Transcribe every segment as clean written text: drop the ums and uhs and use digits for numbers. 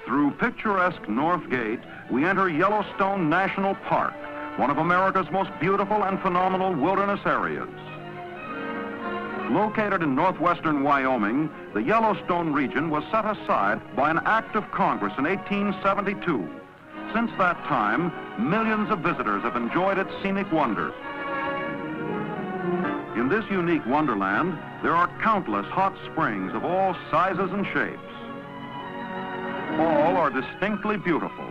Through picturesque North Gate, we enter Yellowstone National Park, one of America's most beautiful and phenomenal wilderness areas. Located in northwestern Wyoming, the Yellowstone region was set aside by an act of Congress in 1872. Since that time, millions of visitors have enjoyed its scenic wonders. In this unique wonderland, there are countless hot springs of all sizes and shapes. All are distinctly beautiful.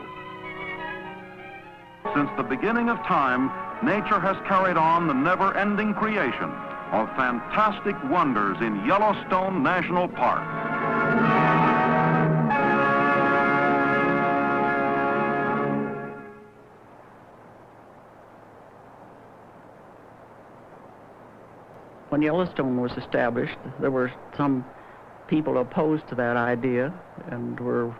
Since the beginning of time, nature has carried on the never-ending creation of fantastic wonders in Yellowstone National Park. When Yellowstone was established, there were some people opposed to that idea and were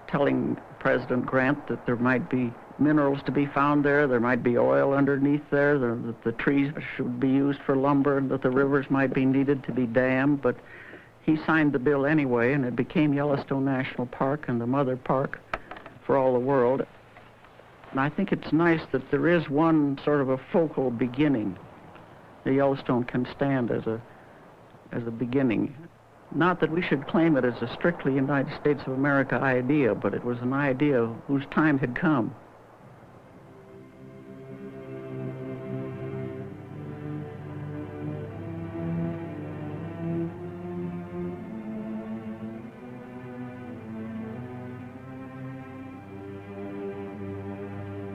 telling President Grant that there might be minerals to be found there might be oil underneath there, that the trees should be used for lumber, and that the rivers might be needed to be dammed. But he signed the bill anyway, and it became Yellowstone National Park and the mother park for all the world. And I think it's nice that there is one sort of a focal beginning. The Yellowstone can stand as a beginning. Not that we should claim it as a strictly United States of America idea, but it was an idea whose time had come.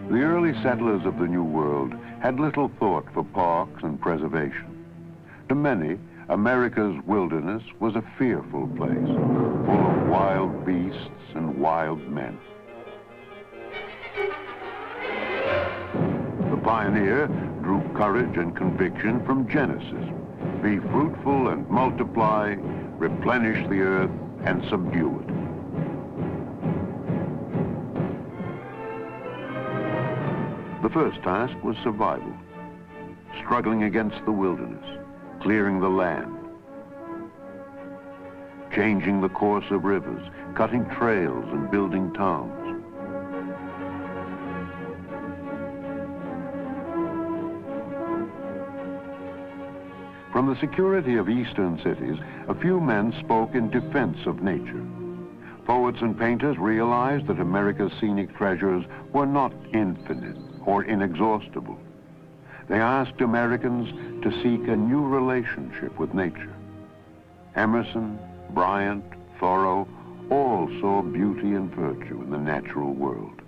The early settlers of the New World had little thought for parks and preservation. To many, America's wilderness was a fearful place, full of wild beasts and wild men. The pioneer drew courage and conviction from Genesis. Be fruitful and multiply, replenish the earth and subdue it. The first task was survival, struggling against the wilderness, clearing the land, changing the course of rivers, cutting trails and building towns. From the security of eastern cities, a few men spoke in defense of nature. Poets and painters realized that America's scenic treasures were not infinite or inexhaustible. They asked Americans to seek a new relationship with nature. Emerson, Bryant, Thoreau, all saw beauty and virtue in the natural world.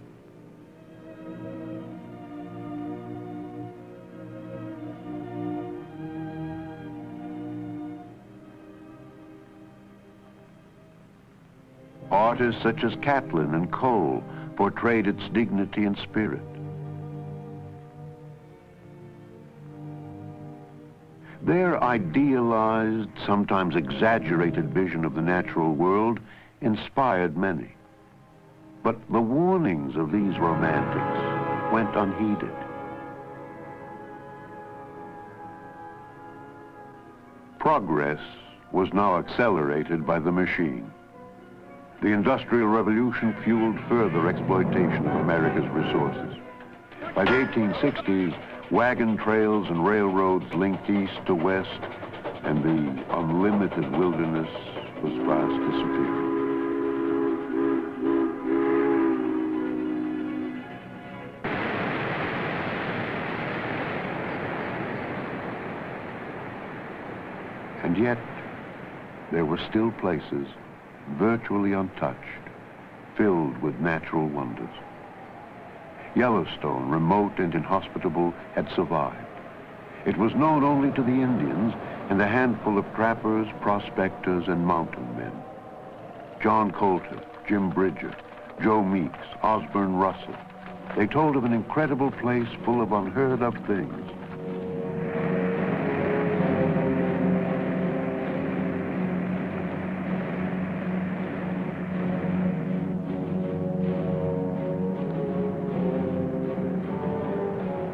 Artists such as Catlin and Cole portrayed its dignity and spirit. Their idealized, sometimes exaggerated vision of the natural world inspired many. But the warnings of these romantics went unheeded. Progress was now accelerated by the machine. The Industrial Revolution fueled further exploitation of America's resources. By the 1860s, wagon trails and railroads linked east to west, and the unlimited wilderness was fast disappearing. And yet, there were still places virtually untouched, filled with natural wonders. Yellowstone, remote and inhospitable, had survived. It was known only to the Indians and a handful of trappers, prospectors, and mountain men. John Colter, Jim Bridger, Joe Meeks, Osborne Russell. They told of an incredible place full of unheard of things.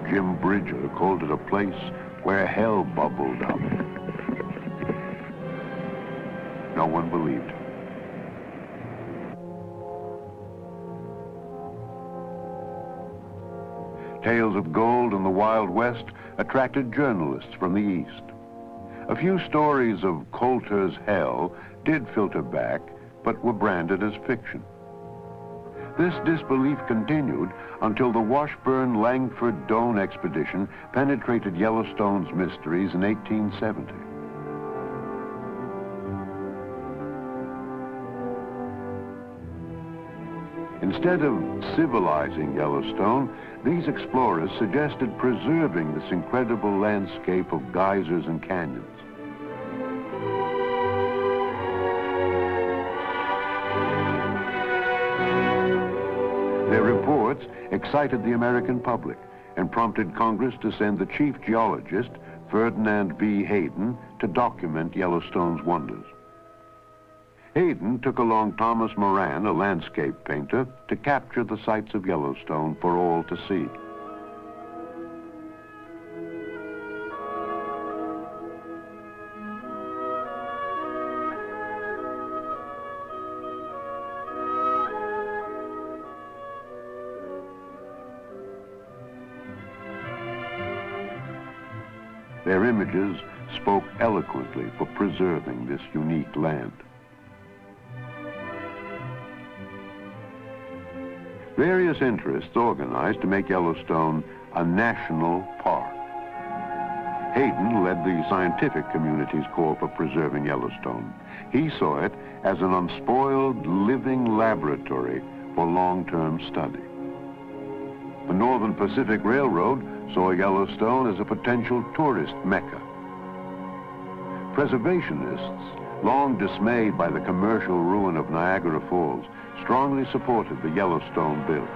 Jim Bridger called it a place where hell bubbled up. No one believed him. Tales of gold and the Wild West attracted journalists from the East. A few stories of Coulter's hell did filter back, but were branded as fiction. This disbelief continued until the Washburn-Langford-Doane expedition penetrated Yellowstone's mysteries in 1870. Instead of civilizing Yellowstone, these explorers suggested preserving this incredible landscape of geysers and canyons. Their reports excited the American public and prompted Congress to send the chief geologist, Ferdinand B. Hayden, to document Yellowstone's wonders. Hayden took along Thomas Moran, a landscape painter, to capture the sights of Yellowstone for all to see. Their images spoke eloquently for preserving this unique land. Various interests organized to make Yellowstone a national park. Hayden led the scientific community's call for preserving Yellowstone. He saw it as an unspoiled living laboratory for long-term study. The Northern Pacific Railroad saw Yellowstone as a potential tourist mecca. Preservationists, long dismayed by the commercial ruin of Niagara Falls, strongly supported the Yellowstone bill.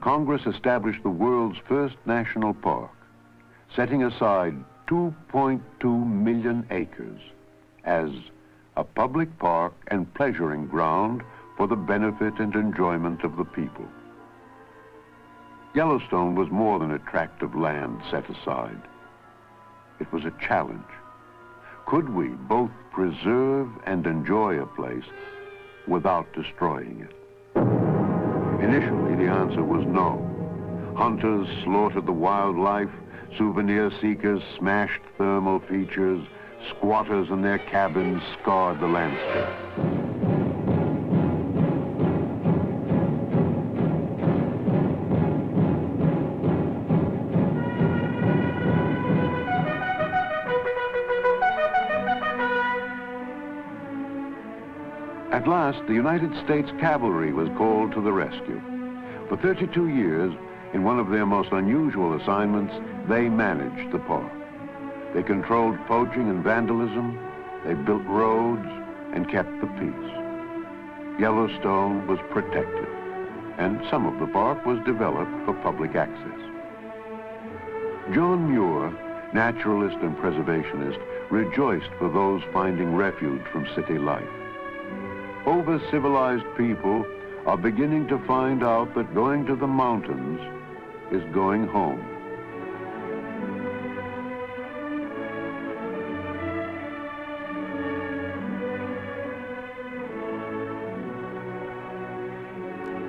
Congress established the world's first national park, setting aside 2.2 million acres as a public park and pleasuring ground for the benefit and enjoyment of the people. Yellowstone was more than a tract of land set aside. It was a challenge. Could we both preserve and enjoy a place without destroying it? Initially, the answer was no. Hunters slaughtered the wildlife, souvenir seekers smashed thermal features, squatters and their cabins scarred the landscape. At last, the United States Cavalry was called to the rescue. For 32 years, in one of their most unusual assignments, they managed the park. They controlled poaching and vandalism, they built roads, and kept the peace. Yellowstone was protected, and some of the park was developed for public access. John Muir, naturalist and preservationist, rejoiced for those finding refuge from city life. Over-civilized people are beginning to find out that going to the mountains is going home.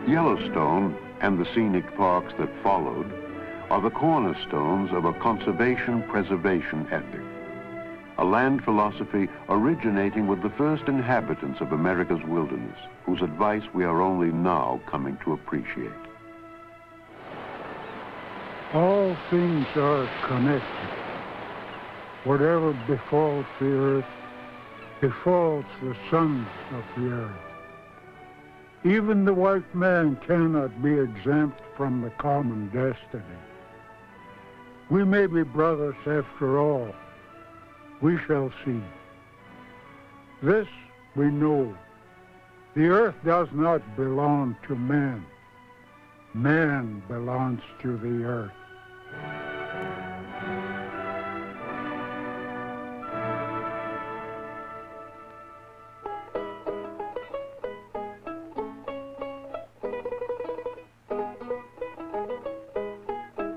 Yellowstone and the scenic parks that followed are the cornerstones of a conservation-preservation ethic, a land philosophy originating with the first inhabitants of America's wilderness, whose advice we are only now coming to appreciate. All things are connected. Whatever befalls the earth, befalls the sons of the earth. Even the white man cannot be exempt from the common destiny. We may be brothers after all. We shall see. This we know. The earth does not belong to man. Man belongs to the earth.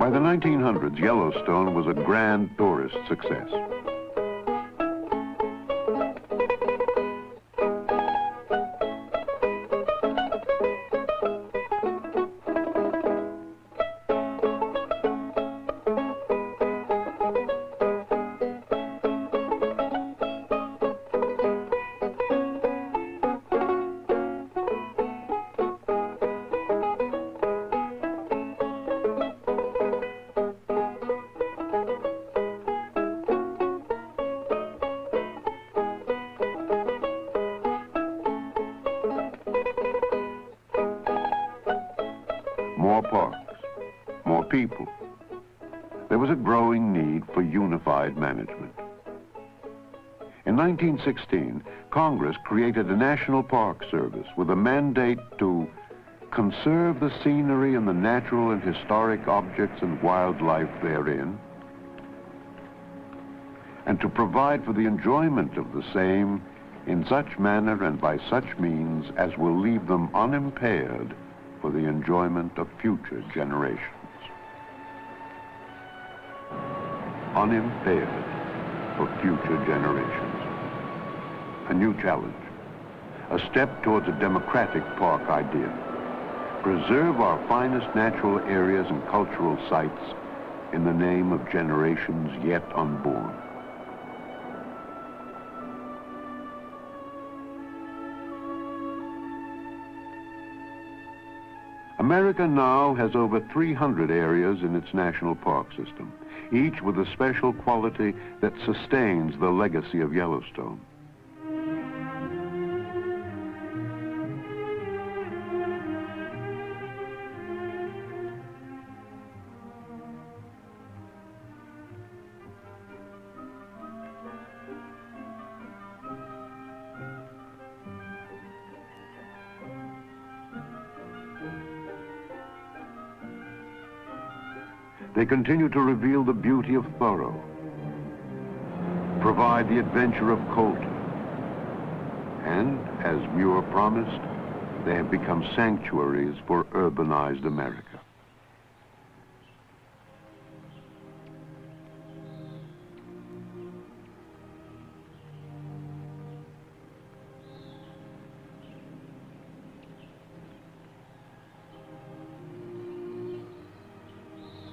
By the 1900s, Yellowstone was a grand tourist success. More parks, more people. There was a growing need for unified management. In 1916, Congress created a National Park Service with a mandate to conserve the scenery and the natural and historic objects and wildlife therein, and to provide for the enjoyment of the same in such manner and by such means as will leave them unimpaired for the enjoyment of future generations. Unimpaired for future generations. A new challenge. A step towards a democratic park idea. Preserve our finest natural areas and cultural sites in the name of generations yet unborn. America now has over 300 areas in its national park system, each with a special quality that sustains the legacy of Yellowstone. They continue to reveal the beauty of Thoreau, provide the adventure of Colton, and, as Muir promised, they have become sanctuaries for urbanized America.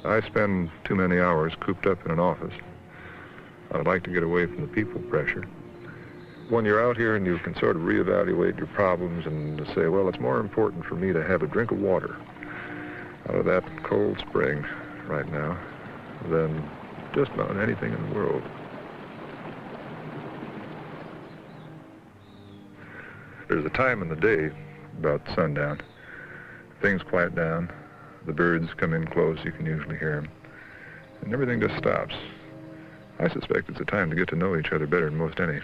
I spend too many hours cooped up in an office. I'd like to get away from the people pressure. When you're out here and you can sort of reevaluate your problems and to say, well, it's more important for me to have a drink of water out of that cold spring right now than just about anything in the world. There's a time in the day, about sundown, things quiet down. The birds come in close, you can usually hear them. And everything just stops. I suspect it's a time to get to know each other better than most any.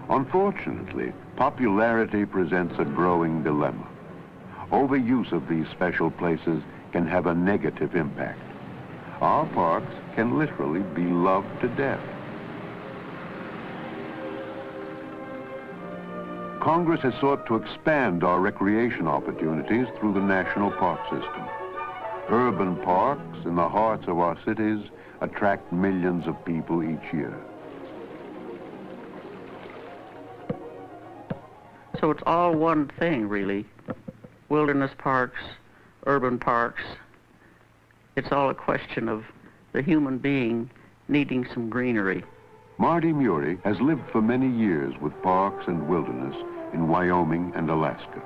Unfortunately, popularity presents a growing dilemma. Overuse of these special places can have a negative impact. Our parks can literally be loved to death. Congress has sought to expand our recreation opportunities through the national park system. Urban parks in the hearts of our cities attract millions of people each year. So it's all one thing, really. Wilderness parks, urban parks. It's all a question of the human being needing some greenery. Marty Murie has lived for many years with parks and wilderness in Wyoming and Alaska.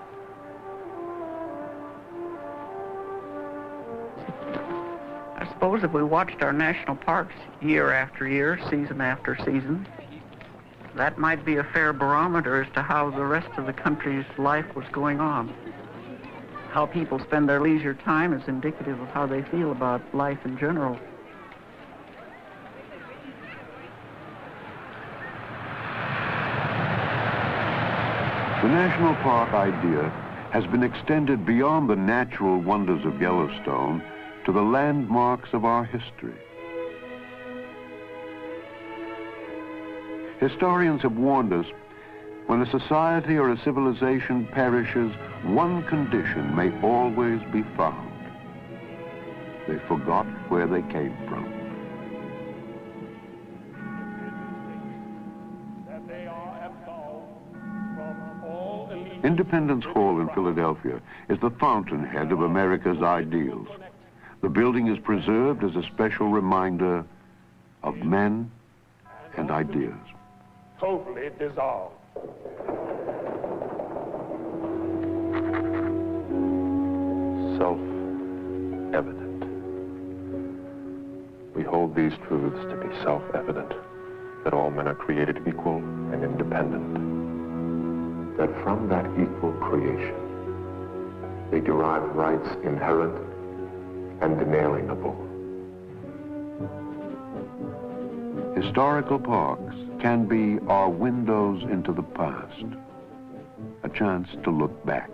I suppose if we watched our national parks year after year, season after season, that might be a fair barometer as to how the rest of the country's life was going on. How people spend their leisure time is indicative of how they feel about life in general. The national park idea has been extended beyond the natural wonders of Yellowstone to the landmarks of our history. Historians have warned us, when a society or a civilization perishes, one condition may always be found. They forgot where they came from. Independence Hall in Philadelphia is the fountainhead of America's ideals. The building is preserved as a special reminder of men and ideas. Totally dissolved. Self-evident. We hold these truths to be self-evident, that all men are created equal and independent, that from that equal creation they derive rights inherent and inalienable. Historical parks can be our windows into the past, a chance to look back.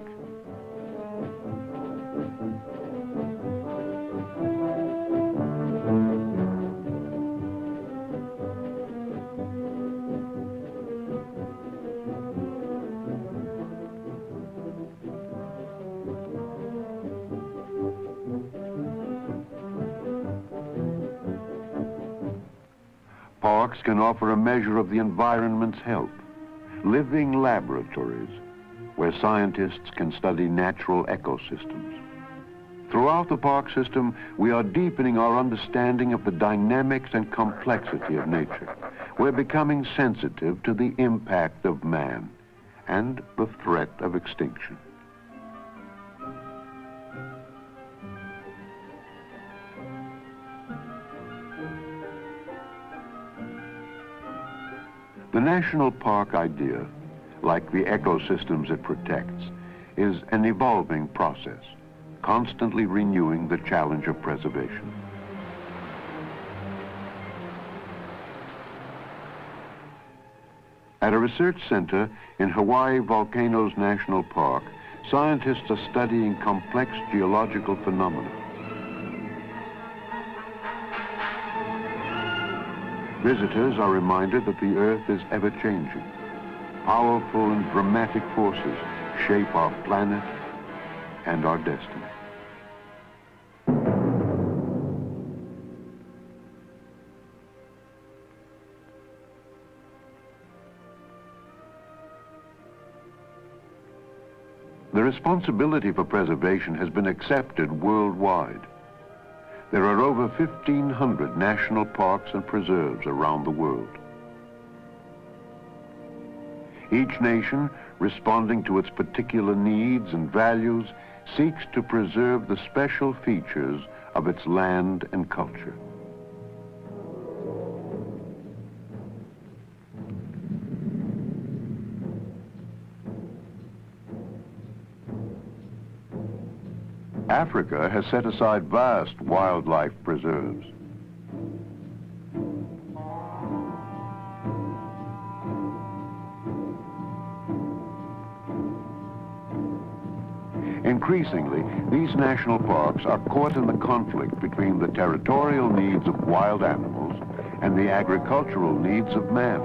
Parks can offer a measure of the environment's health, living laboratories where scientists can study natural ecosystems. Throughout the park system, we are deepening our understanding of the dynamics and complexity of nature. We're becoming sensitive to the impact of man and the threat of extinction. The national park idea, like the ecosystems it protects, is an evolving process, constantly renewing the challenge of preservation. At a research center in Hawaii Volcanoes National Park, scientists are studying complex geological phenomena. Visitors are reminded that the Earth is ever-changing. Powerful and dramatic forces shape our planet and our destiny. The responsibility for preservation has been accepted worldwide. There are over 1,500 national parks and preserves around the world. Each nation, responding to its particular needs and values, seeks to preserve the special features of its land and culture. Africa has set aside vast wildlife preserves. Increasingly, these national parks are caught in the conflict between the territorial needs of wild animals and the agricultural needs of man.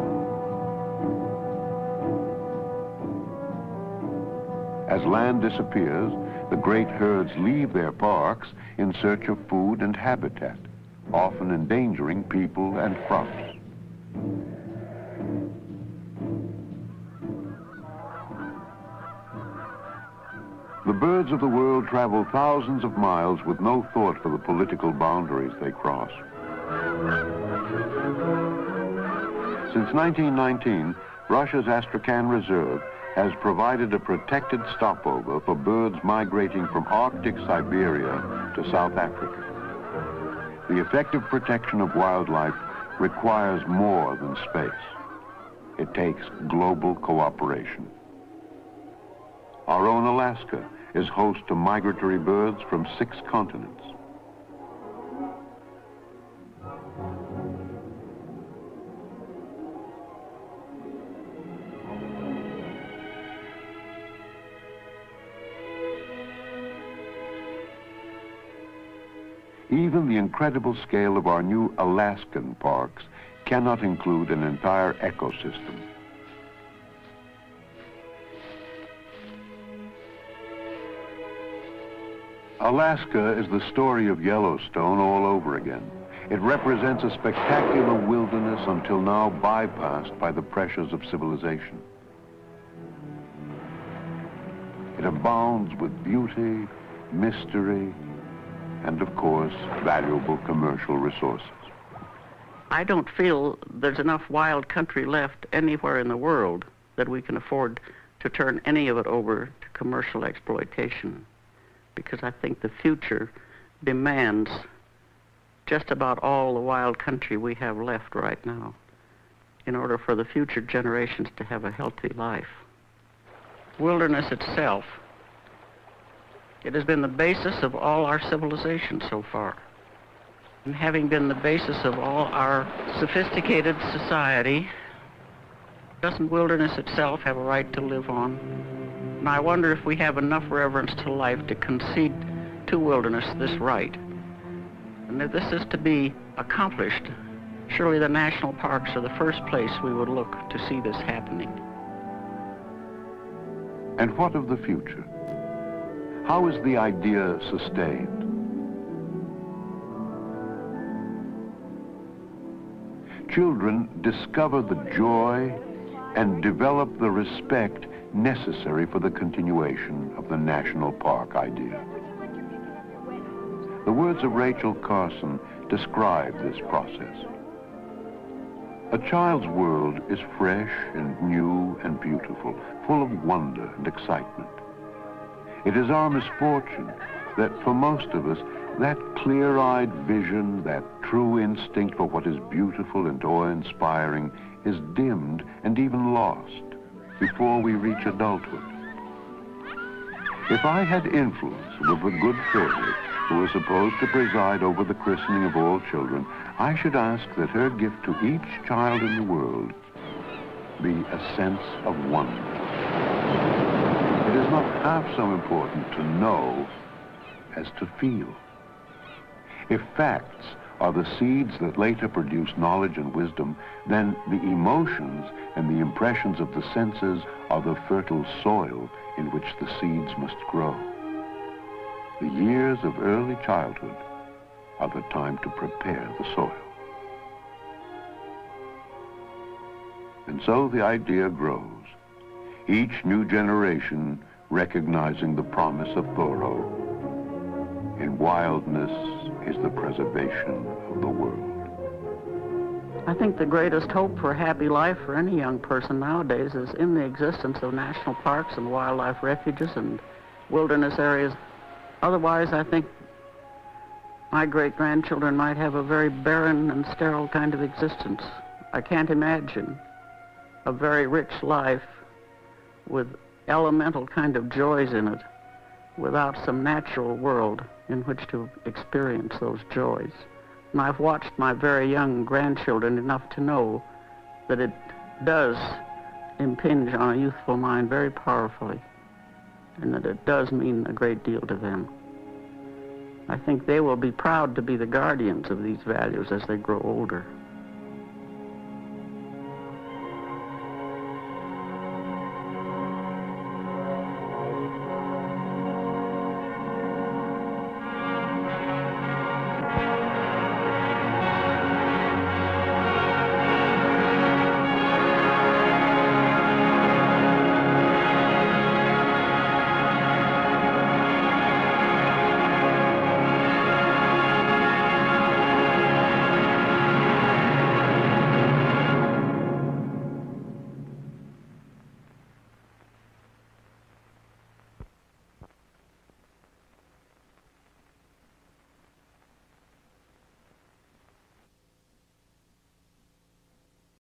As land disappears, the great herds leave their parks in search of food and habitat, often endangering people and crops. The birds of the world travel thousands of miles with no thought for the political boundaries they cross. Since 1919, Russia's Astrakhan Reserve has provided a protected stopover for birds migrating from Arctic Siberia to South Africa. The effective protection of wildlife requires more than space. It takes global cooperation. Our own Alaska is host to migratory birds from 6 continents. Even the incredible scale of our new Alaskan parks cannot include an entire ecosystem. Alaska is the story of Yellowstone all over again. It represents a spectacular wilderness until now bypassed by the pressures of civilization. It abounds with beauty, mystery, and of course, valuable commercial resources. I don't feel there's enough wild country left anywhere in the world that we can afford to turn any of it over to commercial exploitation, because I think the future demands just about all the wild country we have left right now in order for the future generations to have a healthy life. Wilderness itself, it has been the basis of all our civilization so far. And having been the basis of all our sophisticated society, doesn't wilderness itself have a right to live on? And I wonder if we have enough reverence to life to concede to wilderness this right. And if this is to be accomplished, surely the national parks are the first place we would look to see this happening. And what of the future? How is the idea sustained? Children discover the joy and develop the respect necessary for the continuation of the national park idea. The words of Rachel Carson describe this process. A child's world is fresh and new and beautiful, full of wonder and excitement. It is our misfortune that for most of us, that clear-eyed vision, that true instinct for what is beautiful and awe-inspiring is dimmed and even lost before we reach adulthood. If I had influence with the good fairy who is supposed to preside over the christening of all children, I should ask that her gift to each child in the world be a sense of wonder. It is not half so important to know as to feel. If facts are the seeds that later produce knowledge and wisdom, then the emotions and the impressions of the senses are the fertile soil in which the seeds must grow. The years of early childhood are the time to prepare the soil. And so the idea grows, each new generation recognizing the promise of Thoreau. In wildness is the preservation of the world. I think the greatest hope for a happy life for any young person nowadays is in the existence of national parks and wildlife refuges and wilderness areas. Otherwise, I think my great-grandchildren might have a very barren and sterile kind of existence. I can't imagine a very rich life with elemental kind of joys in it without some natural world in which to experience those joys. And I've watched my very young grandchildren enough to know that it does impinge on a youthful mind very powerfully, and that it does mean a great deal to them. I think they will be proud to be the guardians of these values as they grow older.